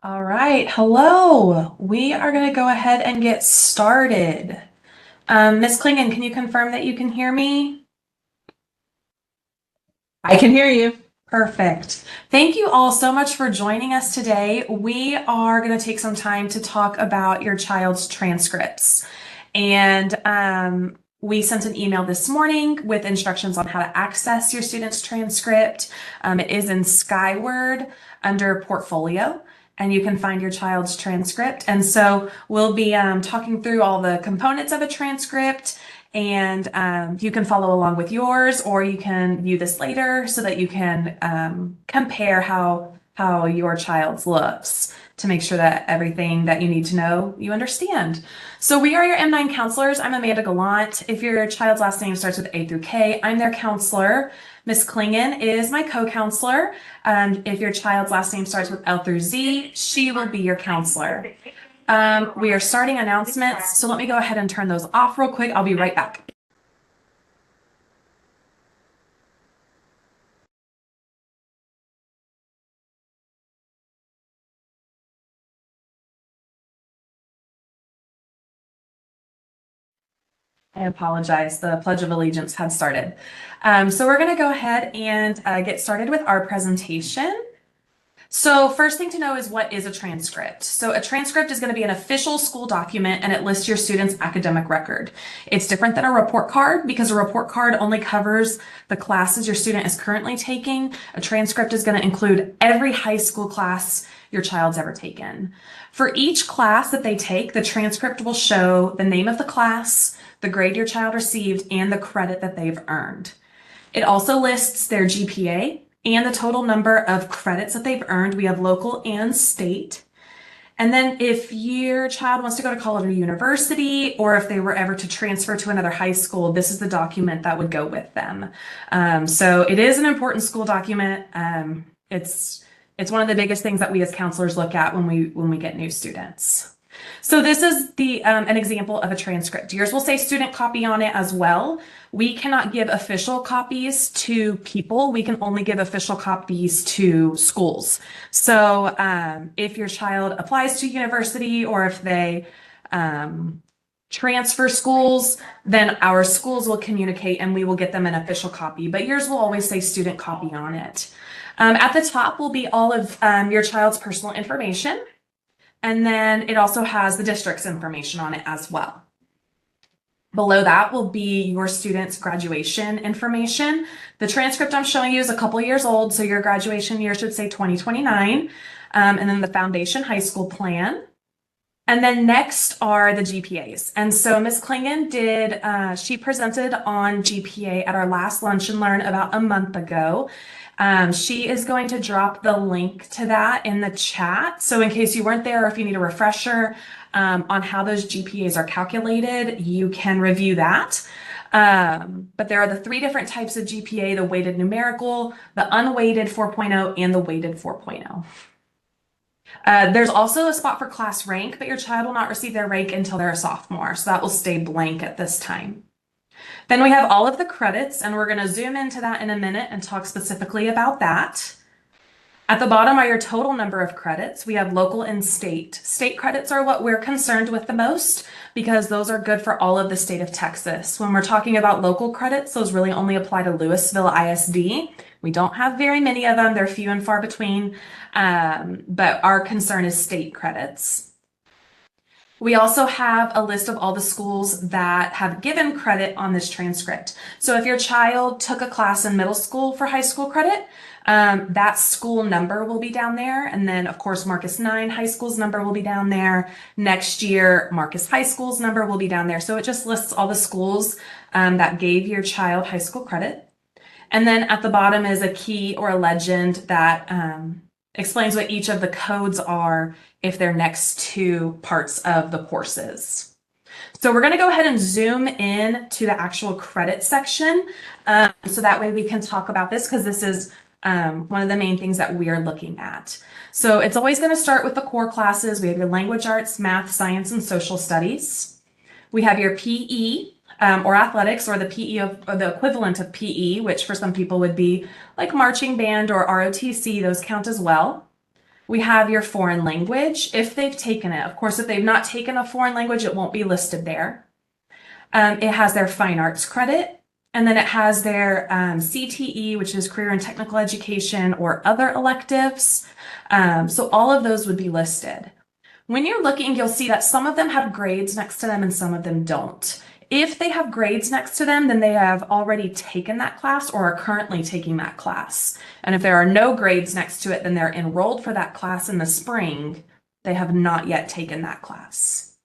All right, hello. We are going to go ahead and get started. Ms. Klingon, can you confirm that you can hear me? I can hear you. Perfect. Thank you all so much for joining us today. We are going to take some time to talk about your child's transcripts. And we sent an email this morning with instructions on how to access your student's transcript. It is in Skyward under Portfolio, and you can find your child's transcript. And so we'll be talking through all the components of a transcript, and you can follow along with yours, or you can view this later so that you can compare how your child's looks to make sure that everything that you need to know you understand. So we are your M9 counselors. I'm Amanda Gallant. If your child's last name starts with A through K, I'm their counselor. Miss Klingon is my co-counselor. If your child's last name starts with L through Z, she will be your counselor. We are starting announcements, so let me go ahead and turn those off real quick. I'll be right back. I apologize. The Pledge of Allegiance had started. So we're going to go ahead and get started with our presentation. So first thing to know is, what is a transcript? So a transcript is going to be an official school document, and it lists your student's academic record. It's different than a report card because a report card only covers the classes your student is currently taking. A transcript is going to include every high school class your child's ever taken. For each class that they take, the transcript will show the name of the class, the grade your child received, and the credit that they've earned. It also lists their GPA and the total number of credits that they've earned. We have local and state. And then if your child wants to go to college or university, or if they were ever to transfer to another high school, this is the document that would go with them. So it is an important school document. It's one of the biggest things that we as counselors look at when we get new students. So this is an example of a transcript. Yours will say student copy on it as well. We cannot give official copies to people. We can only give official copies to schools. So if your child applies to university, or if they transfer schools, then our schools will communicate and we will get them an official copy. But yours will always say student copy on it. At the top will be all of your child's personal information. And then it also has the district's information on it as well. Below that will be your student's graduation information. The transcript I'm showing you is a couple years old, so your graduation year should say 2029. And then the foundation high school plan. And then next are the GPAs. And so Ms. Klingon she presented on GPA at our last Lunch and Learn about a month ago. She is going to drop the link to that in the chat. So in case you weren't there, or if you need a refresher on how those GPAs are calculated, you can review that. But there are the three different types of GPA: the weighted numerical, the unweighted 4.0, and the weighted 4.0. There's also a spot for class rank, but your child will not receive their rank until they're a sophomore, so that will stay blank at this time. Then we have all of the credits, and we're going to zoom into that in a minute and talk specifically about that. At the bottom are your total number of credits. We have local and state. State credits are what we're concerned with the most because those are good for all of the state of Texas. When we're talking about local credits, those really only apply to Louisville ISD. We don't have very many of them. They're few and far between, but our concern is state credits. We also have a list of all the schools that have given credit on this transcript. So if your child took a class in middle school for high school credit, that school number will be down there. And then of course, Marcus 9 High School's number will be down there. Next year, Marcus High School's number will be down there. So it just lists all the schools that gave your child high school credit. And then at the bottom is a key or a legend that explains what each of the codes are if they're next to parts of the courses. So we're going to go ahead and zoom in to the actual credit section so that way we can talk about this, because this is one of the main things that we are looking at. So it's always going to start with the core classes. We have your language arts, math, science, and social studies. We have your PE, or athletics, or the PE or the equivalent of PE, which for some people would be like marching band or ROTC. Those count as well. We have your foreign language, if they've taken it. Of course, if they've not taken a foreign language, it won't be listed there. It has their fine arts credit, and then it has their CTE, which is career and technical education, or other electives. So all of those would be listed. When you're looking, you'll see that some of them have grades next to them and some of them don't. If they have grades next to them, then they have already taken that class or are currently taking that class. And if there are no grades next to it, then they're enrolled for that class in the spring. They have not yet taken that class.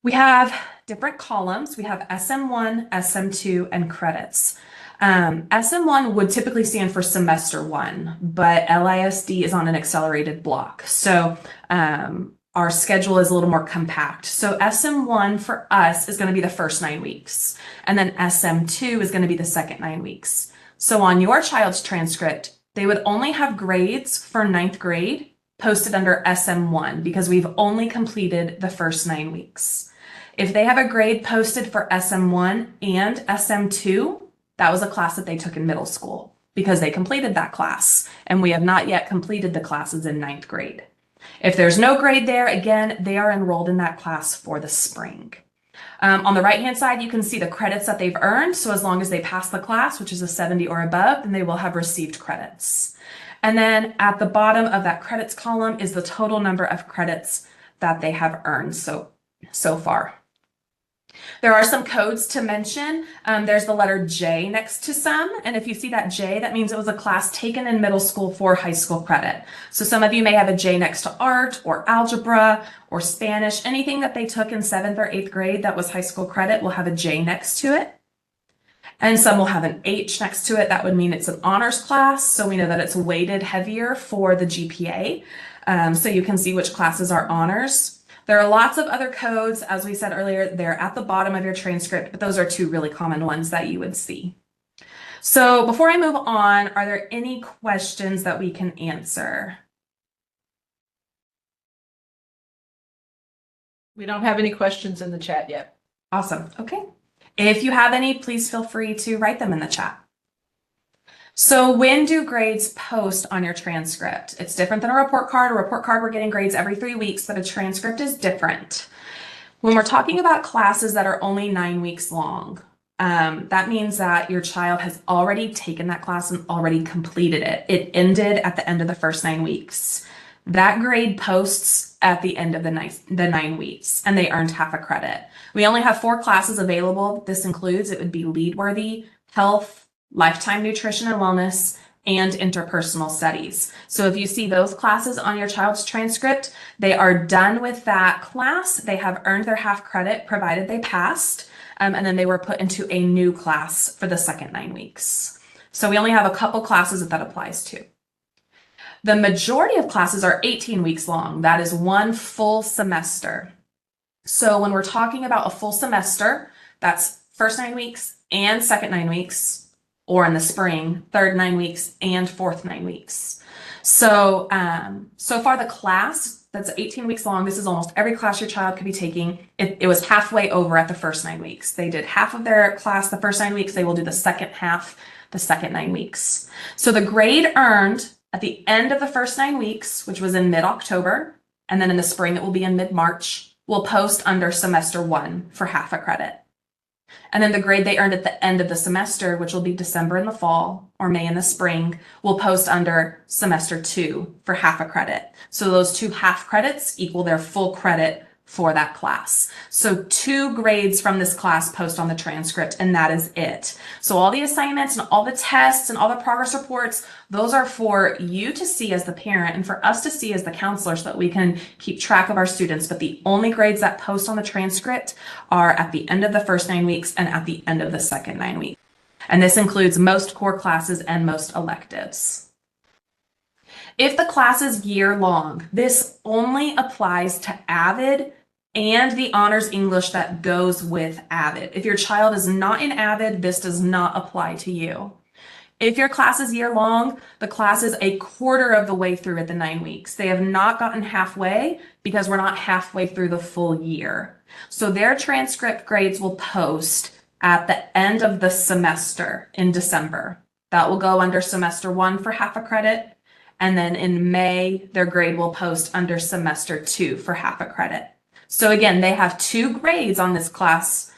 We have different columns. We have SM1, SM2, and credits. SM1 would typically stand for semester 1, but LISD is on an accelerated block. So our schedule is a little more compact. So SM1 for us is going to be the first 9 weeks, and then SM2 is going to be the second 9 weeks. So on your child's transcript, they would only have grades for 9th grade posted under SM1 because we've only completed the first 9 weeks. If they have a grade posted for SM1 and SM2, that was a class that they took in middle school because they completed that class, and we have not yet completed the classes in 9th grade. If there's no grade there, again, they are enrolled in that class for the spring. On the right-hand side, you can see the credits that they've earned. So as long as they pass the class, which is a 70 or above, then they will have received credits. And then at the bottom of that credits column is the total number of credits that they have earned so far. There are some codes to mention. There's the letter J next to some, and if you see that J, that means it was a class taken in middle school for high school credit. So some of you may have a J next to art or algebra or Spanish. Anything that they took in 7th or 8th grade that was high school credit will have a J next to it. And some will have an H next to it. That would mean it's an honors class, so we know that it's weighted heavier for the GPA. So you can see which classes are honors. There are lots of other codes. As we said earlier, they're at the bottom of your transcript, but those are 2 really common ones that you would see. So before I move on, are there any questions that we can answer? We don't have any questions in the chat yet. Awesome. Okay. If you have any, please feel free to write them in the chat. So when do grades post on your transcript? It's different than a report card. A report card, we're getting grades every 3 weeks, but a transcript is different. When we're talking about classes that are only 9 weeks long, that means that your child has already taken that class and already completed it. It ended at the end of the first 9 weeks. That grade posts at the end of the 9 weeks, and they earned half a credit. We only have 4 classes available. This includes, it would be LeadWorthy, Health, Lifetime Nutrition and Wellness, and Interpersonal Studies. So if you see those classes on your child's transcript, they are done with that class. They have earned their half credit provided they passed, and then they were put into a new class for the second 9 weeks. So we only have a couple classes that applies to. The majority of classes are 18 weeks long. That is 1 full semester. So when we're talking about a full semester, that's first 9 weeks and second 9 weeks, or in the spring, third 9 weeks and fourth 9 weeks. So, so far the class that's 18 weeks long, this is almost every class your child could be taking. It was halfway over at the first 9 weeks. They did half of their class the first 9 weeks. They will do the second half the second 9 weeks. So the grade earned at the end of the first 9 weeks, which was in mid-October, and then in the spring it will be in mid-March, will post under semester 1 for half a credit. And then the grade they earned at the end of the semester, which will be December in the fall or May in the spring, will post under semester 2 for half a credit. So those 2 half credits equal their full credit for that class. So 2 grades from this class post on the transcript, and that is it. So all the assignments and all the tests and all the progress reports, those are for you to see as the parent and for us to see as the counselor so that we can keep track of our students. But the only grades that post on the transcript are at the end of the first 9 weeks and at the end of the second 9 weeks. And this includes most core classes and most electives. If the class is year long, this only applies to AVID and the honors English that goes with AVID. If your child is not in AVID, this does not apply to you. If your class is year long, the class is a quarter of the way through at the 9 weeks. They have not gotten halfway because we're not halfway through the full year. So their transcript grades will post at the end of the semester in December. That will go under semester 1 for half a credit, And then in May, their grade will post under semester 2 for half a credit. So again, they have 2 grades on this class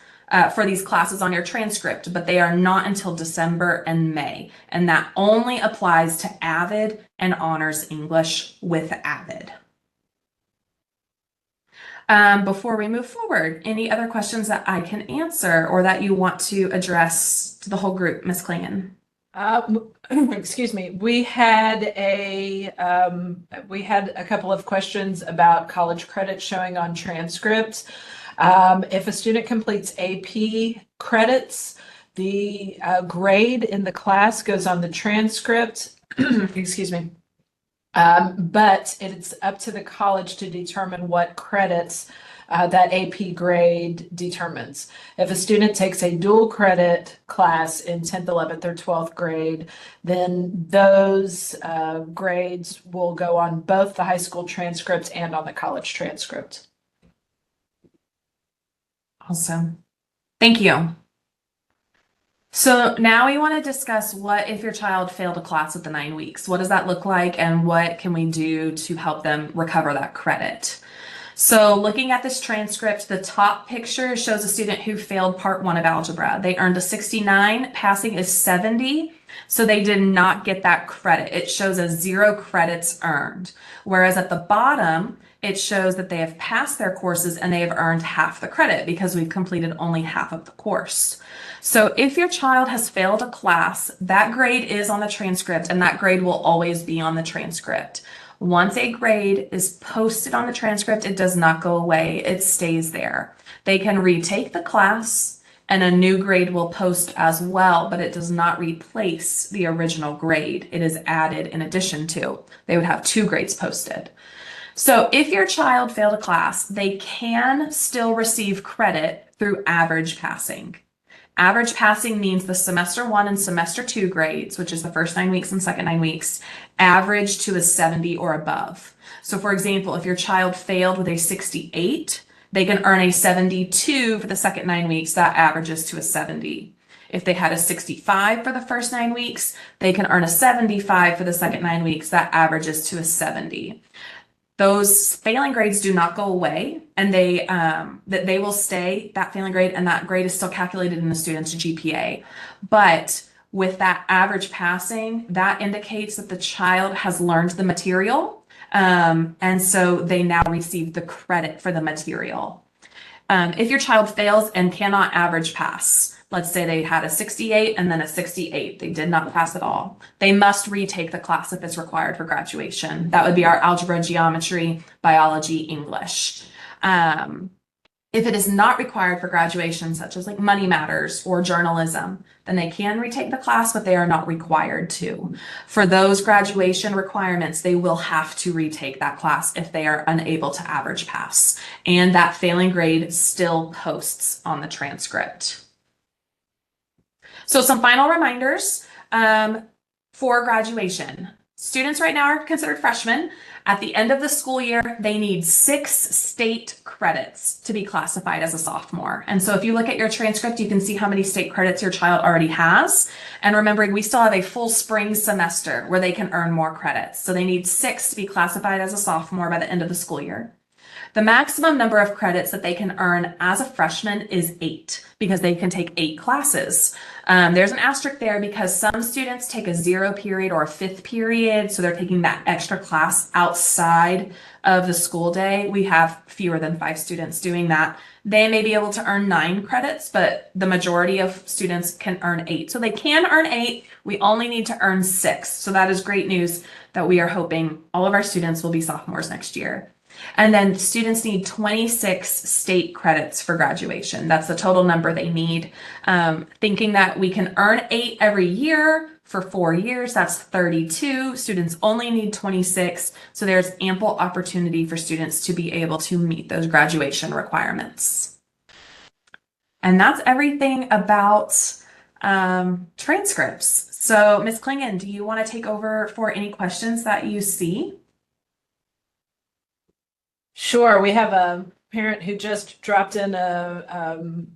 for these classes on your transcript, but they are not until December and May. And that only applies to AVID and Honors English with AVID. Before we move forward, any other questions that I can answer or that you want to address to the whole group, Ms. Klingon? Excuse me. We had a couple of questions about college credit showing on transcripts. If a student completes AP credits, the grade in the class goes on the transcript. Excuse me. But it's up to the college to determine what credits that AP grade determines. If a student takes a dual credit class in 10th, 11th, or 12th grade, then those grades will go on both the high school transcript and on the college transcript. Awesome. Thank you. So now we want to discuss what if your child failed a class at the 9 weeks? What does that look like, and what can we do to help them recover that credit? So looking at this transcript, the top picture shows a student who failed part 1 of algebra. They earned a 69, passing is 70, so they did not get that credit. It shows as 0 credits earned. Whereas at the bottom, it shows that they have passed their courses and they have earned half the credit because we've completed only half of the course. So if your child has failed a class, that grade is on the transcript and that grade will always be on the transcript. Once a grade is posted on the transcript, it does not go away. It stays there. They can retake the class and a new grade will post as well, but it does not replace the original grade. It is added in addition to. They would have 2 grades posted. So if your child failed a class, they can still receive credit through average passing. Average passing means the semester 1 and semester 2 grades, which is the first 9 weeks and second 9 weeks, average to a 70 or above. So for example, if your child failed with a 68, they can earn a 72 for the second 9 weeks, that averages to a 70. If they had a 65 for the first 9 weeks, they can earn a 75 for the second 9 weeks, that averages to a 70. Those failing grades do not go away, and they will stay, that failing grade, and that grade is still calculated in the student's GPA. But with that average passing, that indicates that the child has learned the material, and so they now receive the credit for the material. If your child fails and cannot average pass, let's say they had a 68 and then a 68. They did not pass at all. They must retake the class if it's required for graduation. That would be our algebra, geometry, biology, English. If it is not required for graduation, such as like money matters or journalism, then they can retake the class, but they are not required to. For those graduation requirements, they will have to retake that class if they are unable to average pass. And that failing grade still posts on the transcript. So some final reminders for graduation. Students right now are considered freshmen. At the end of the school year, they need 6 state credits to be classified as a sophomore. And so if you look at your transcript, you can see how many state credits your child already has. And remembering, we still have a full spring semester where they can earn more credits. So they need 6 to be classified as a sophomore by the end of the school year. The maximum number of credits that they can earn as a freshman is 8 because they can take 8 classes. There's an asterisk there because some students take a 0 period or a 5th period, so they're taking that extra class outside of the school day. We have fewer than 5 students doing that. They may be able to earn 9 credits, but the majority of students can earn 8. So they can earn 8. We only need to earn 6. So that is great news that we are hoping all of our students will be sophomores next year. And then students need 26 state credits for graduation. That's the total number they need. Thinking that we can earn 8 every year for 4 years, that's 32. Students only need 26. So there's ample opportunity for students to be able to meet those graduation requirements. And that's everything about transcripts. So Ms. Klingon, do you want to take over for any questions that you see? Sure. We have parent who just dropped in a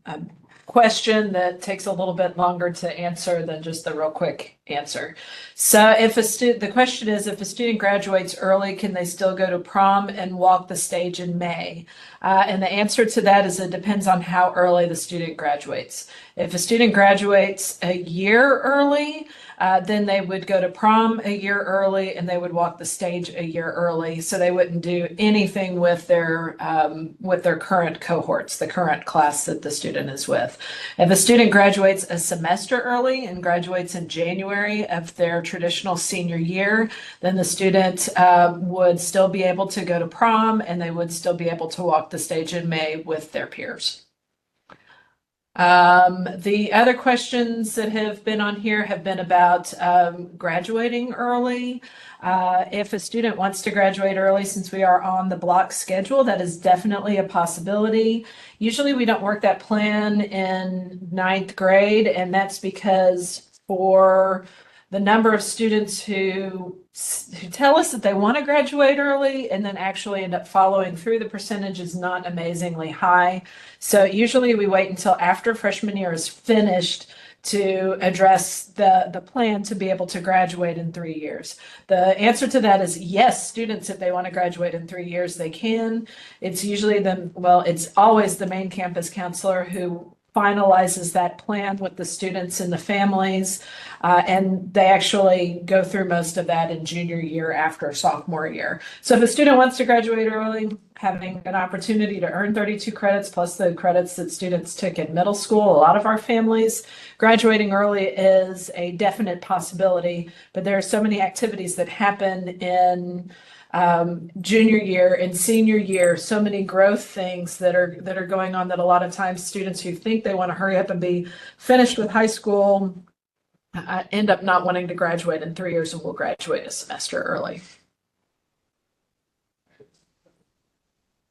question that takes a little bit longer to answer than just the real quick answer. So if the question is, if a student graduates early, can they still go to prom and walk the stage in May? And the answer to that is it depends on how early the student graduates. If a student graduates a year early, then they would go to prom a year early and they would walk the stage a year early. So they wouldn't do anything with their current cohorts, the current class that the student is with. If a student graduates a semester early and graduates in January of their traditional senior year, then the student would still be able to go to prom and they would still be able to walk the stage in May with their peers. The other questions that have been on here have been about graduating early. If a student wants to graduate early, since we are on the block schedule, that is definitely a possibility. Usually we don't work that plan in 9th grade, and that's because for the number of students who tell us that they want to graduate early and then actually end up following through, the percentage is not amazingly high. So usually we wait until after freshman year is finished to address the plan to be able to graduate in 3 years. The answer to that is yes, students, if they want to graduate in 3 years, they can. It's usually it's always the main campus counselor who finalizes that plan with the students and the families, and they actually go through most of that in junior year after sophomore year. So if a student wants to graduate early, having an opportunity to earn 32 credits plus the credits that students took in middle school, a lot of our families, graduating early is a definite possibility, but there are so many activities that happen in junior year and senior year, so many growth things that are going on that a lot of times students who think they want to hurry up and be finished with high school end up not wanting to graduate in 3 years and will graduate a semester early.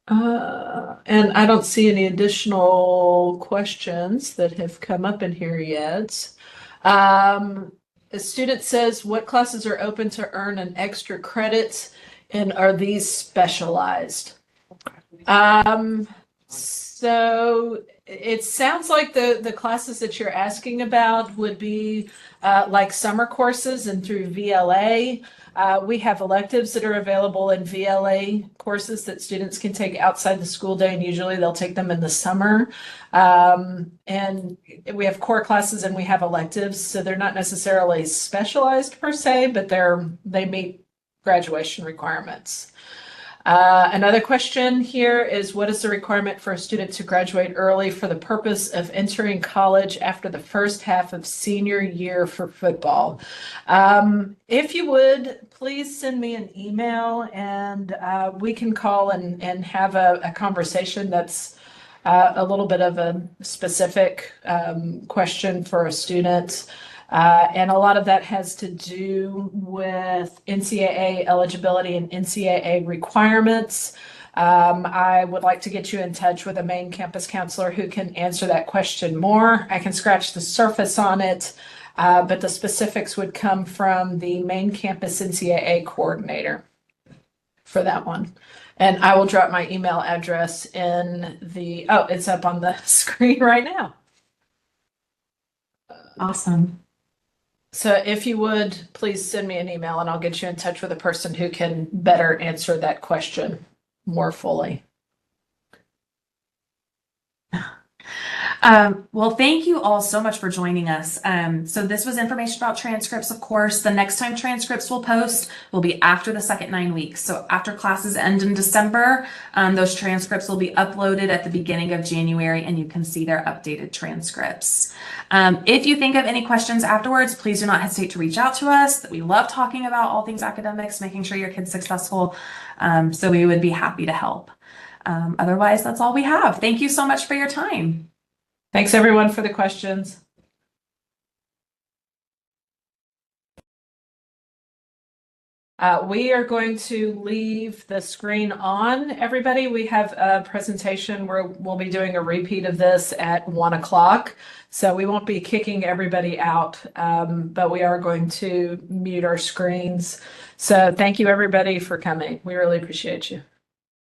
And I don't see any additional questions that have come up in here yet. A student says, what classes are open to earn an extra credit? And are these specialized? So it sounds like the classes that you're asking about would be like summer courses and through VLA. We have electives that are available in VLA courses that students can take outside the school day, and usually they'll take them in the summer. And we have core classes and we have electives, so they're not necessarily specialized per se, but they meet graduation requirements. Another question here is, what is the requirement for a student to graduate early for the purpose of entering college after the first half of senior year for football? If you would, please send me an email and we can call and have a conversation that's a little bit of a specific question for a student. And a lot of that has to do with NCAA eligibility and NCAA requirements. I would like to get you in touch with a main campus counselor who can answer that question more. I can scratch the surface on it, but the specifics would come from the main campus NCAA coordinator for that one. And I will drop my email address in it's up on the screen right now. Awesome. So if you would, please send me an email and I'll get you in touch with a person who can better answer that question more fully. Well, thank you all so much for joining us. So this was information about transcripts, of course. The next time transcripts will post will be after the second 9 weeks. So after classes end in December, those transcripts will be uploaded at the beginning of January, and you can see their updated transcripts. If you think of any questions afterwards, please do not hesitate to reach out to us. We love talking about all things academics, making sure your kid's successful. So we would be happy to help. Otherwise, that's all we have. Thank you so much for your time. Thanks everyone for the questions. We are going to leave the screen on, everybody. We have a presentation where we'll be doing a repeat of this at 1 o'clock. So we won't be kicking everybody out, but we are going to mute our screens. So thank you everybody for coming. We really appreciate you.